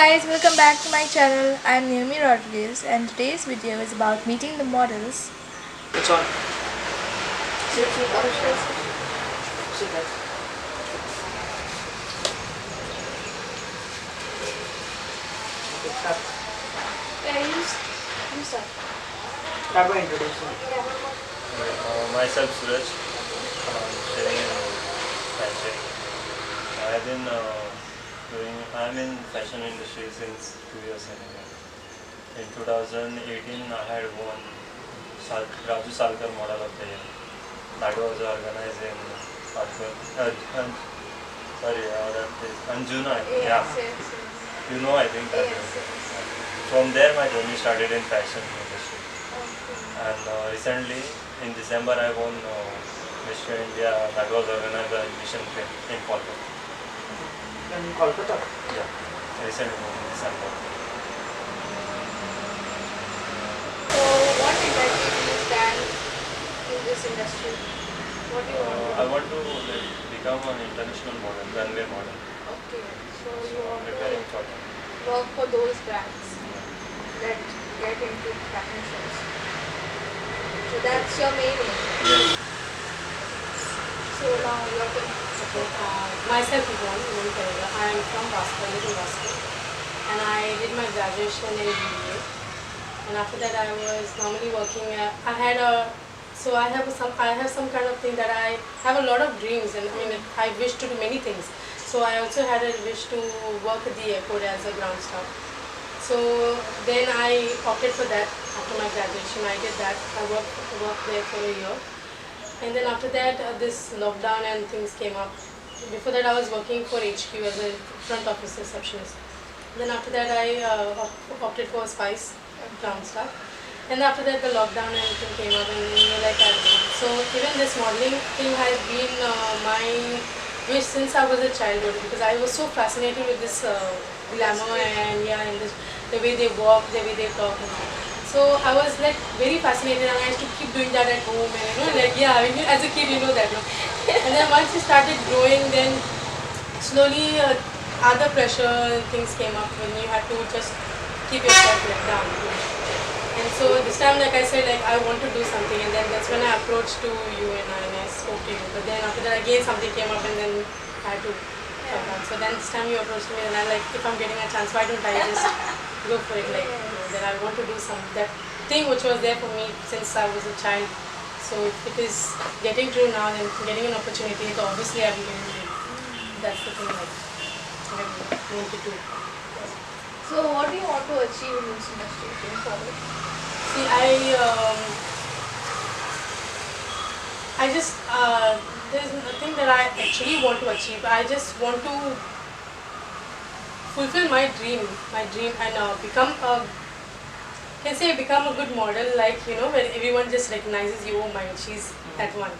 guys, welcome back to my channel. I am Naomi Rodriguez and today's video is about meeting the models. It's on. Sit, sit, sit, Sit there. Okay, start. Yeah, you start. Start by introducing. Myself Suraj, staying in fashion. I'm in fashion industry since 2 years anyway. In 2018, I had won Raju Salkar Model of the Year. That was organized in Anjuna. Yeah, Yes. you know, I think that. From there, my journey started in fashion industry. Okay. And recently, in December, I won Miss India. That was organized by Mission Film in Kolkata. In Kolkata. Yeah, recently in December. So, what exactly do you stand in this industry? What do you want to I do? want to become an international model, runway model. Okay, so you So I'm want preparing to for that. work for those brands that get into fashion shows. So that's your main aim. Yes. So now you're going Okay, myself Yvonne Perera. I am from Vasco, I live in Vasco, and I did my graduation in BBA. And after that, I was normally working. I have some kind of thing that I have a lot of dreams, and I mean I wish to do many things. So I also had a wish to work at the airport as a ground staff. So then I opted for that after my graduation. I did that. I worked there for a year. And then after that, this lockdown and things came up. Before that, I was working for HQ as a front office receptionist. Then after that, I opted for Spice ground staff. And after that, the lockdown and everything came up, and so even this modeling thing has been my wish since I was a childhood, because I was so fascinated with this glamour and and this, the way they walk, the way they talk. So I was like very fascinated, and I used to keep doing that at home, and I mean, as a kid that, no? And then once it started growing, then slowly other pressure things came up when you had to just keep yourself like down. And so this time, like I said, like I want to do something, and then that's when I approached to you and I spoke to you. But then after that, again something came up, and then I had to come down. So then this time you approached me, and I'm like, if I'm getting a chance, why don't I just go for it? Like that I want to do that thing which was there for me since I was a child. So if it is getting true now and getting an opportunity, so obviously I'm going to do it. That's the thing like I want to do. So what do you want to achieve in this industry going forward? See, I just there's nothing that I actually want to achieve. I just want to fulfill my dream, and become a good model, like where everyone just recognizes you. Oh my, she's that one,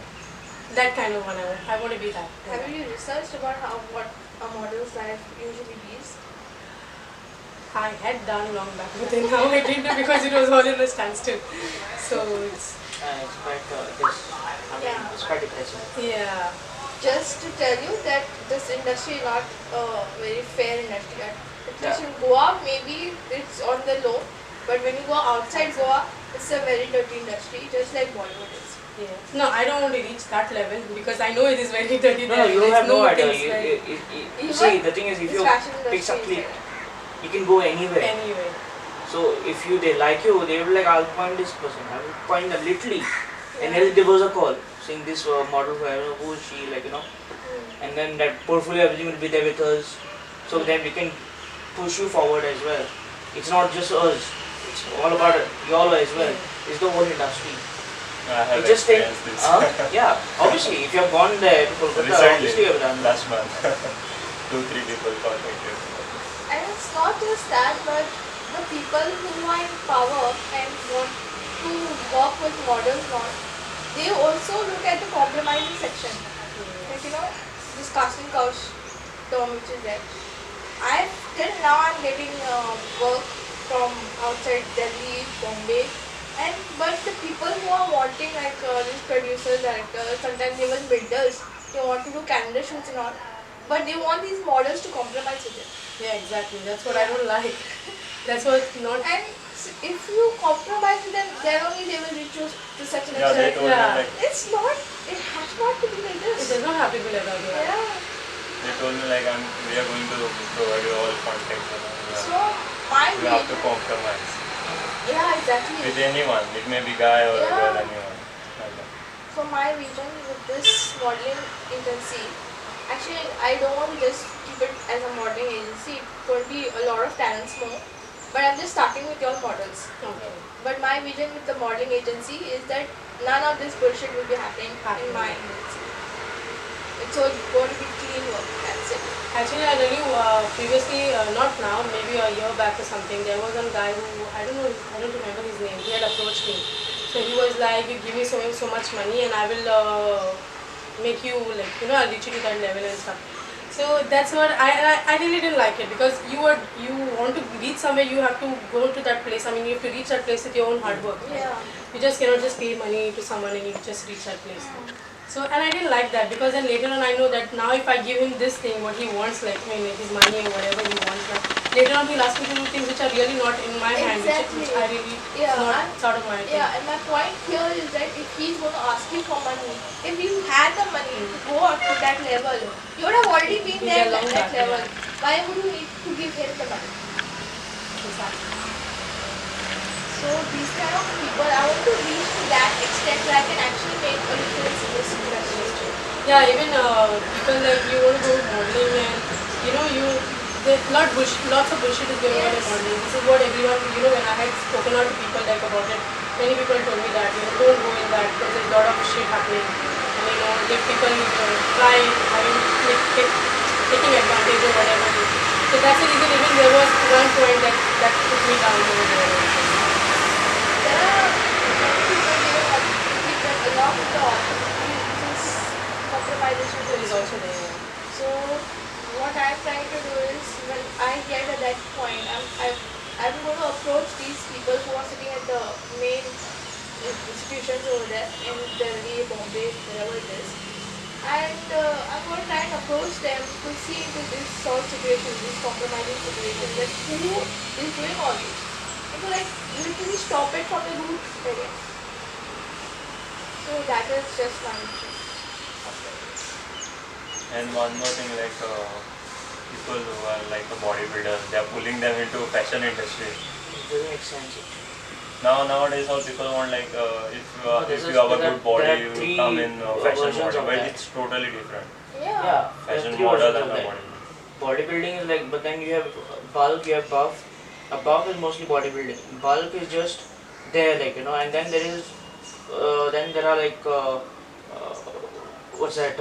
that kind of one. I want to be that. Have you researched about what a model's life usually is? I had done long back, but then now I didn't do because it was all in a standstill. So it's It's quite depressing. yeah. Just to tell you that this industry is not a very fair industry. At least Yeah. in Goa, maybe it's on the low, but when you go outside Goa, it's a very dirty industry, just like Bollywood is. Yeah. No, I don't want to reach that level because I know it is very dirty. No, there. you There's have no idea. things like You see, the thing is, if This you fashion pick industry up is clip, there. you can go anywhere. anyway. So if they like you, they will like, I'll point this person. I will point them literally. And else there was a call saying this model, who is she, and then that portfolio, everything will be there with us, so that we can push you forward as well. It's not just us, it's all about y'all as well. It's the whole industry. I have It just take, experienced this. yeah, obviously, if you have gone there to Kolkata, obviously you have done that. last month, 2-3 people contacted. And it's not just that, but the people who are in power and want to work with models now, they also look at the compromising section. Like, this casting couch term which is there. Till now I'm getting work from outside Delhi, Bombay, but the people who are wanting these producers, directors, sometimes even builders, they want to do calendar shoots and all. but they want these models to compromise with it. Yeah, exactly. That's what I don't like. That's what not. And if you compromise with them, then only they will reach you to such an Yeah, they extent. told me Yeah. like It's not. It has not to be like It this. does not have to be like that. Yeah. they told me like we are going to provide you all context. So my You have to vision. compromise Yeah, exactly. with anyone. It may be guy or Yeah. girl, anyone. Like that. So my vision with this modeling agency, actually I don't want to just keep it as a modeling agency. It could be a lot of talents more. But I'm just starting with your models. Okay. But my vision with the modeling agency is that none of this bullshit will be happening in my agency. It's all going to be clean work. That's it. Actually, I tell you, previously, not now, maybe a year back or something, there was one guy who, I don't know, I don't remember his name, he had approached me. So he was like, you give me so much money and I will make you, like, I'll reach you to that level and stuff. So that's what I really didn't like it, because you want to reach somewhere, you have to go to that place. I mean, you have to reach that place with your own hard work. Right? Yeah. You just cannot just pay money to someone and you just reach that place. So, and I didn't like that, because then later on I know that now if I give him this thing, what he wants, like, I mean, his money or whatever he wants, but later on he'll ask me to do things which are really not in my hand, Exactly. which I really, Yeah, not and- sort of my thing. Yeah, and my point here is that if he's going to ask you for money, if you had the money to go up to that level, you would have already been Been there there at long that back, level. yeah. Why would you need to give him the money? Exactly. So these kind of people, I want to reach to that extent where I can actually make a difference in this industry. Yeah, even people like you want to go modeling and there's lots of bullshit is going on in Yes. modeling. This is what everyone, when I had spoken out to people like about it, many people told me that, don't go in that because there's a lot of shit happening. And if people try having taking advantage or whatever. So that's the reason even there was one point that took me down over there. There are people giving up to give them along with the opportunity, this compromisation It is also there. So what I'm trying to do is when I get at that point, I'm going to approach these people who are sitting at the main institutions over there in Delhi, Bombay, wherever it is. And I'm going to try and approach them to see into this sort of situation, this compromising situation, that who is doing all this. And to like literally stop it from the root area. So that is just my mission. And one more thing, like people who are like a bodybuilder, they are pulling them into fashion industry. It doesn't make sense. Nowadays, all people want like if you have a there good body, are you three come in fashion versions model, of but that. it's totally different. Yeah. Yeah, Fashion three model versions and of a that. body. Bodybuilding is like, but then you have bulk, you have buff. A buff is mostly bodybuilding. Bulk is just there, like and then there are like what's that?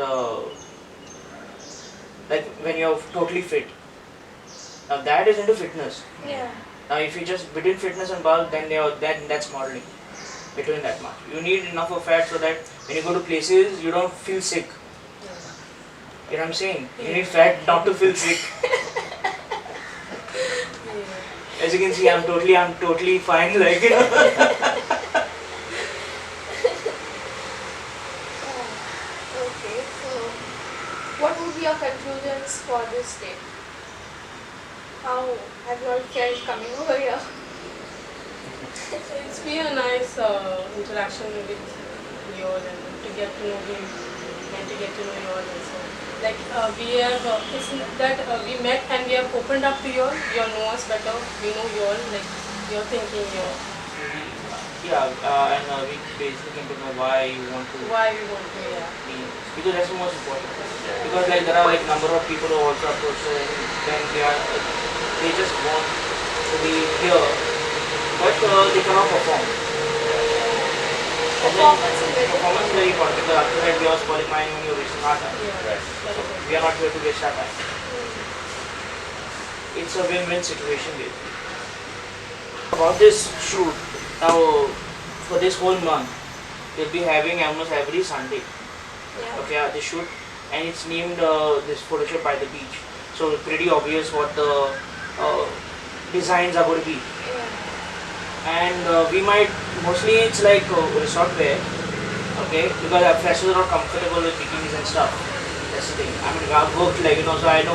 Like when you're totally fit. Now that is into fitness. Yeah. Now if you just between fitness and bulk, then that's modeling. Between that much, you need enough of fat so that when you go to places, you don't feel sick. You know what I'm saying? You need fat not to feel sick. As you can see, I'm totally fine. Like Okay, so what would be your conclusions for this day? How have you all felt coming over here? It's been a nice interaction with you all and to get to know him and to get to know you all also. Like we have, it's that we met and we have opened up to you all. You all know us better. We know you all. Like you're thinking, yeah, and we basically came to know why you want to why we want to, yeah. be, because that's the most important. Because like there are like number of people who also approach and then they just want to be here, but they cannot perform. And then Performance is very performance is very important because after that we are spoiling mind when you're wasting our time. Yeah, Right. that is it. We are not here to waste our time. It's a win-win situation basically. About this shoot, now for this whole month, we'll be having almost every Sunday. Yeah. Okay, the shoot, and it's named this photo shoot by the beach. So pretty obvious what the designs are going to be. Yeah. And we might mostly it's like resort wear, okay, because our freshers are not comfortable with bikinis and stuff. That's the thing. I mean, I've worked like, so I know.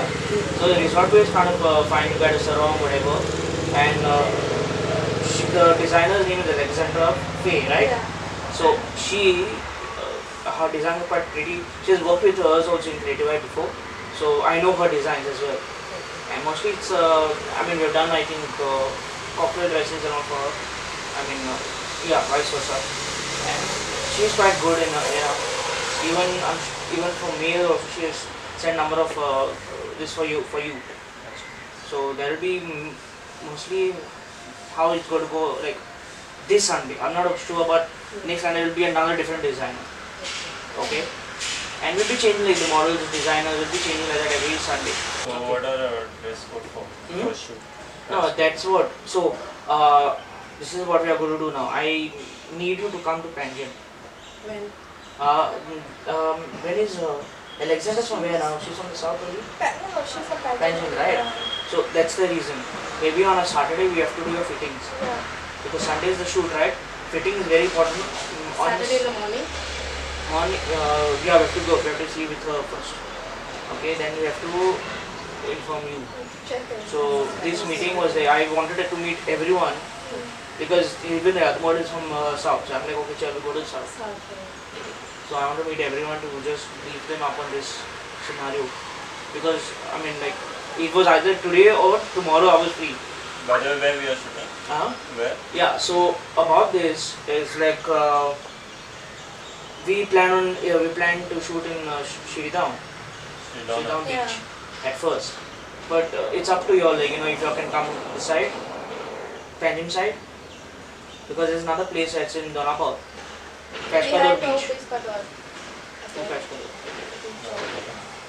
So the resort way is kind of fine. You get a sarong, whatever. And the designer's name is Alexandra Faye, right? Yeah. So she, her designs are quite pretty. She's worked with us also in Creative Eye before. So I know her designs as well. And mostly it's, I mean, we've done, I think, cocktail dresses and all for her. I mean, yeah, vice versa. And she's quite good in, even even for male also she has sent number of this for you. So there will be mostly how it's going to go like this Sunday. I'm not sure, but next Sunday will be another different designer. Okay. And we'll be changing like the models, the designers will be changing like that every Sunday. So what are our dress code for shoot? No, that's what. So this is what we are going to do now. I need you to come to Panjim. When? When is Alexander's from where now? She's from the south only? No, she's from Panjim, right? So that's the reason. Maybe on a Saturday we have to do your fittings. Yeah. Because Sunday is the shoot, right? Fitting is very important. On Saturday in the morning? morning, yeah, we have to go. We have to see with her first. Okay, then we have to inform you. Check it. So this meeting was there. I wanted to meet everyone because even the other model is from south. So I'm like, okay, shall we go to the south? So I want to meet everyone to just brief them up on this scenario because I mean like it was either today or tomorrow I was free. By the way, where we are shooting? Where? Yeah. So about this is like we plan to shoot in Shridown Shridauna. Beach Yeah. at first, but it's up to you all. Like if you can come this side, Panjim side, because there's another place that's in Donapal, Kashkadar Beach.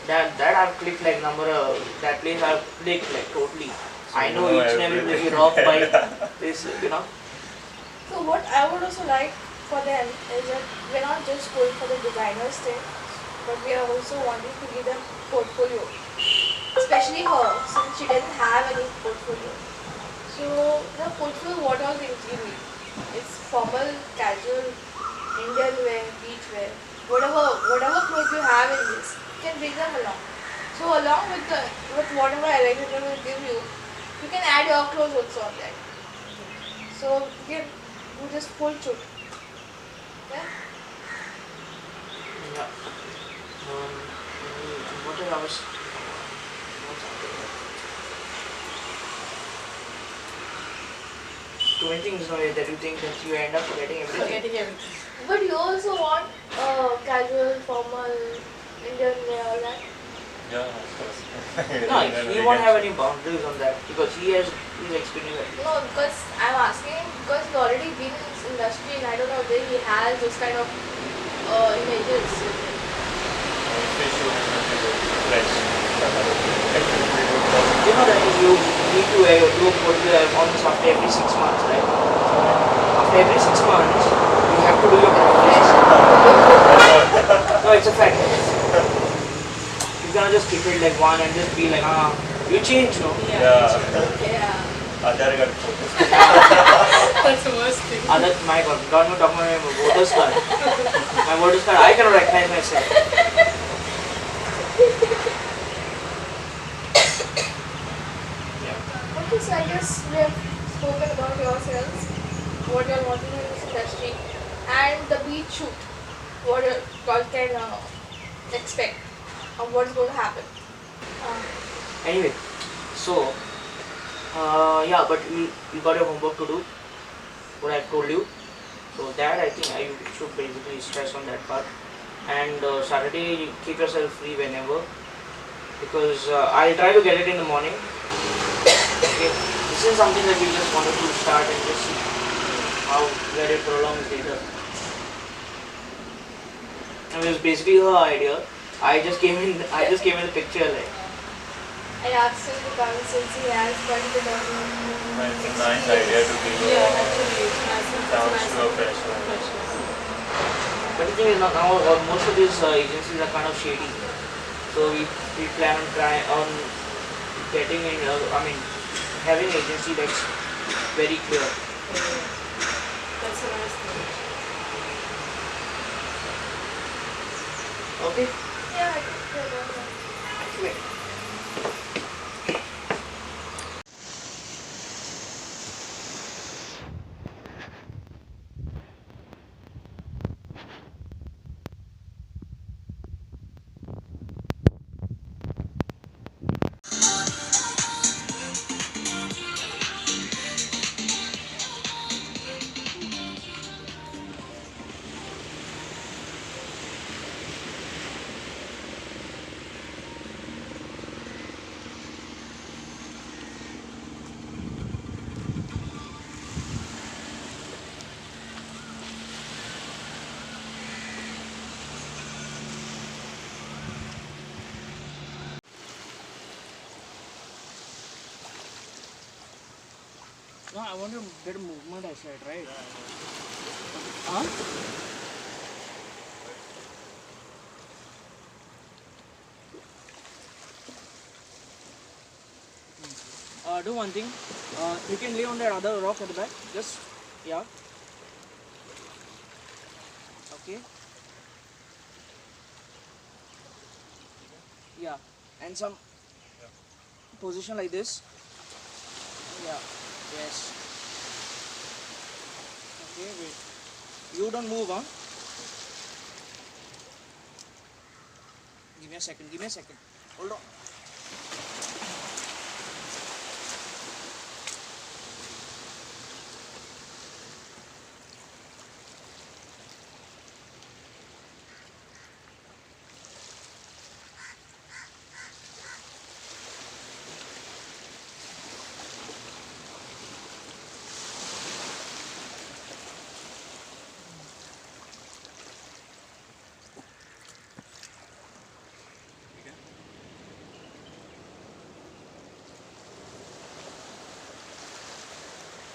That I've clicked like number that place I've clicked like totally. I know You know each and every everything. rock by this, So what I would also like for them is that we're not just going for the designers thing, but we are also wanting to give them portfolio. Especially her, since she doesn't have any portfolio. So the portfolio, what all things you need? It's formal, casual, Indian wear, beach wear, whatever clothes you have in this, you can bring them along. So along with whatever Alexander will give you, you can add your clothes also on that. So you just full shoot. Yeah? Yeah. What I was. Too many things that you think that you end up forgetting everything. Forgetting everything. But you also want casual, formal, Indian wear, all that? Yeah, of course. No, he won't have any boundaries on that because he's experienced. No, because I'm asking because he's already been in this industry and I don't know if he has this kind of images. If we shoot, it will be good. Fresh. You know that you need to do a portfolio almost after every 6 months, right? After every 6 months, you have to do your calculation. No, it's a fact. You cannot just keep it like one and just be like, you change, no? Yeah. Yeah. Aadhaar card photo. That's the worst thing. My God, don't you talk about my voters card. My voters card, I cannot recognize myself. Okay, so I guess we have spoken about yourselves, what you're wanting in this industry, and the beach shoot, what you all can expect, of what's going to happen. Anyway, so, yeah, but you got your homework to do, what I've told you. So that I think I should basically stress on that part. And Saturday, you keep yourself free whenever, because I'll try to get it in the morning. Okay, this is something that we just wanted to start and just see how where it prolongs later. And it was basically her idea. I just came in the picture like. I asked him to come since he has quite a bit of. It's a nice idea to give Yeah, actually, it's nice. sounds to a fresh one. But the thing is now most of these agencies are kind of shady. So we plan on getting in. Having an agency that's very clear. That's a nice thing. Okay. Yeah, Wait. No, I want to get movement aside, right? Huh? Do one thing. You can lay on that other rock at the back. Just, yeah. Okay. Yeah. And some position like this. Yeah. Yes. Okay, wait. You don't move, huh? Give me a second. Give me a second. Hold on.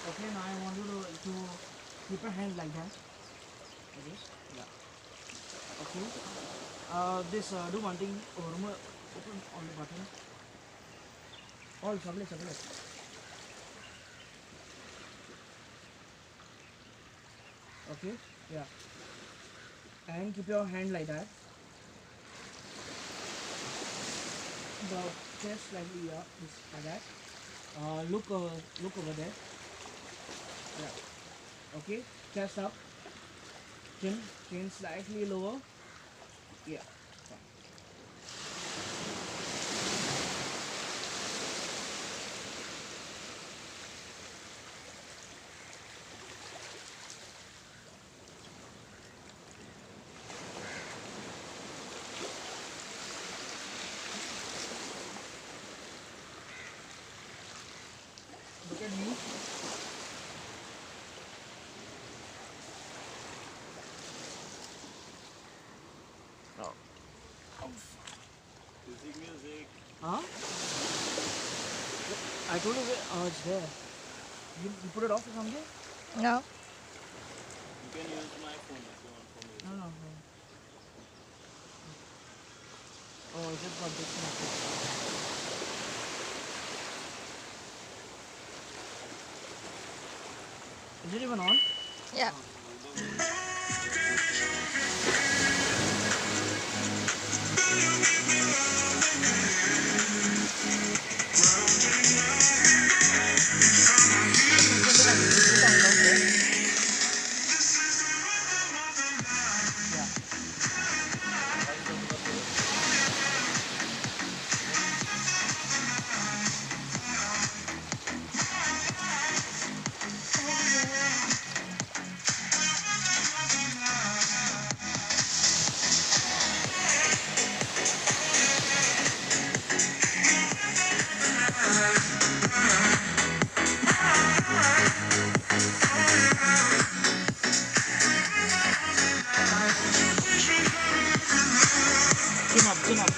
Okay, now I want you to keep your hand like that. Like this. Yeah. Okay. Do one thing. Open all the button. All sublet. Okay. Yeah. And keep your hand like that. The chest slightly up, just like that. Look over there. Yeah. Okay. Chest up. Chin slightly lower. Yeah. Fine. Look at me. Oh. Music. Huh? I told you it's there. You put it off or something? No. You can use my phone if you want for music. No. Oh, I just got disconnected. Is it even on? Yeah. Chin up.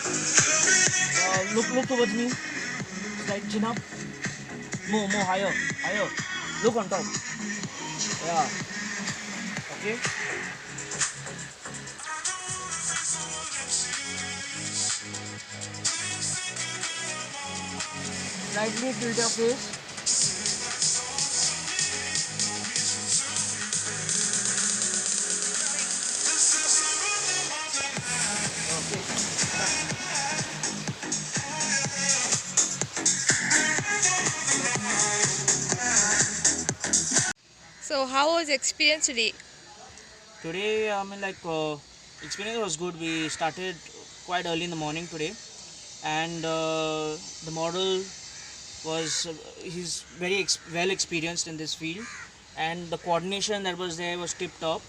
Look towards me. Slide chin up. More, higher. Look on top. Yeah. Okay. Slightly tilt your face. Okay. So how was the experience today? Today, I mean, like, experience was good. We started quite early in the morning today, and the model was he's very well experienced in this field, and the coordination that was there was tip top.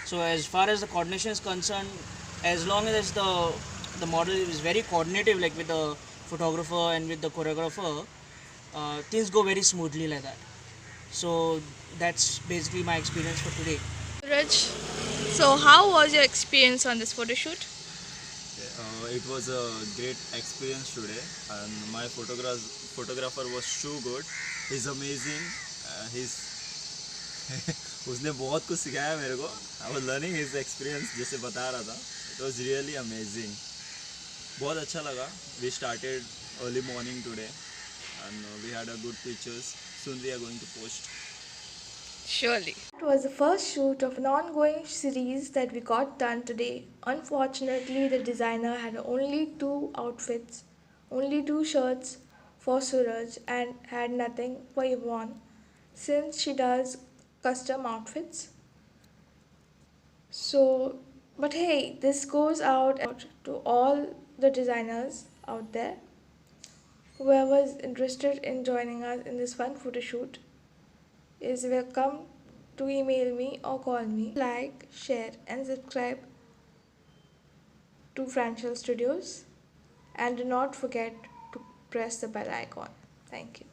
So as far as the coordination is concerned, as long as the model is very coordinative, like with the photographer and with the choreographer, things go very smoothly like that. So that's basically my experience for today. Raj, so how was your experience on this photo shoot? It was a great experience today, and my photographer was too good. He's amazing. He's उसने बहुत कुछ सिखाया मेरे को. I was learning his experience जैसे बता रहा था. It was really amazing. बहुत अच्छा लगा. We started early morning today, and we had a good pictures. Soon we are going to post. Surely. It was the first shoot of an ongoing series that we got done today. Unfortunately, the designer had only 2 outfits, only 2 shirts for Suraj and had nothing for Yvonne since she does custom outfits. So, but hey, this goes out to all the designers out there. Whoever is interested in joining us in this fun photo shoot is welcome to email me or call me. Like, share, and subscribe to Franchel Studios, and do not forget to press the bell icon. Thank you.